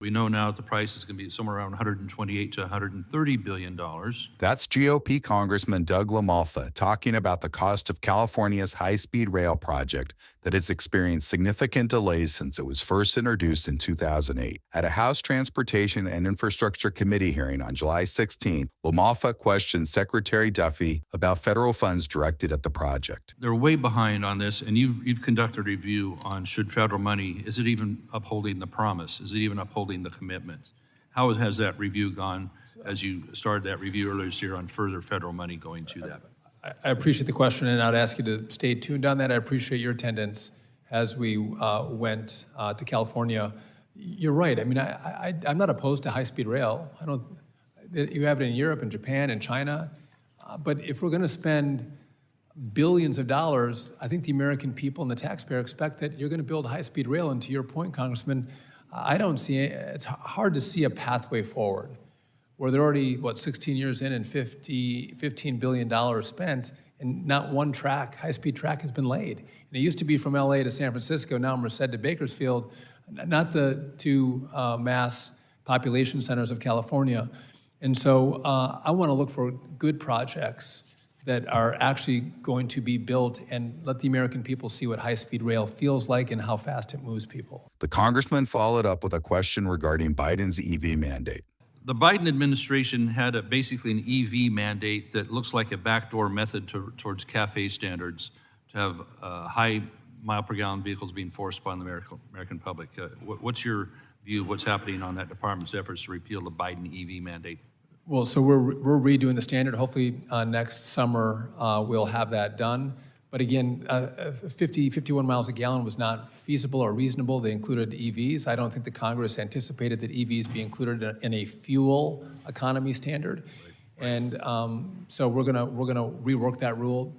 We know now that the price is going to be somewhere around $128 to $130 billion. That's GOP Congressman Doug LaMalfa talking about the cost of California's high-speed rail project that has experienced significant delays since it was first introduced in 2008. At a House Transportation and Infrastructure Committee hearing on July 16th, LaMalfa questioned Secretary Duffy about federal funds directed at the project. They're way behind on this, and you've conducted a review on should federal money, is it even upholding the promise? Is it even upholding the commitments? How has that review gone as you started that review earlier this year on further federal money going to that? I appreciate the question, and I'd ask you to stay tuned on that. I appreciate your attendance as we went to California. You're right. I mean, I'm not opposed to high-speed rail. You have it in Europe and Japan and China. But if we're going to spend billions of dollars, I think the American people and the taxpayer expect that you're going to build high-speed rail. And to your point, Congressman, I don't see it. It's hard to see a pathway forward where they're already, 16 years in and $15 billion spent, and not one high-speed track has been laid. And it used to be from LA to San Francisco, now Merced to Bakersfield, not the two mass population centers of California. And so I want to look for good projects that are actually going to be built and let the American people see what high-speed rail feels like and how fast it moves people. The congressman followed up with a question regarding Biden's EV mandate. The Biden administration had basically an EV mandate that looks like a backdoor method towards CAFE standards to have high mile-per-gallon vehicles being forced upon the American public. What's your view? What's happening on that department's efforts to repeal the Biden EV mandate? Well, so we're redoing the standard. Hopefully next summer we'll have that done. But again, 51 miles a gallon was not feasible or reasonable. They included EVs. I don't think the Congress anticipated that EVs be included in a fuel economy standard. And so we're gonna rework that rule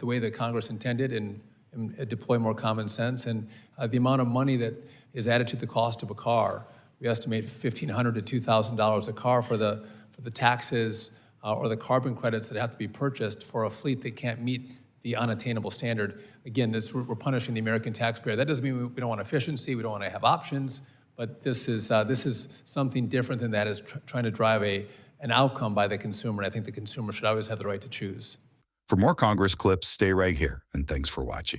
the way that Congress intended and deploy more common sense. And the amount of money that is added to the cost of a car, we estimate $1,500 to $2,000 a car for the taxes or the carbon credits that have to be purchased for a fleet that can't meet the unattainable standard. Again, we're punishing the American taxpayer. That doesn't mean we don't want efficiency, we don't want to have options, but this is something different than that, is trying to drive an outcome by the consumer. And I think the consumer should always have the right to choose. For more Congress clips, stay right here, and thanks for watching.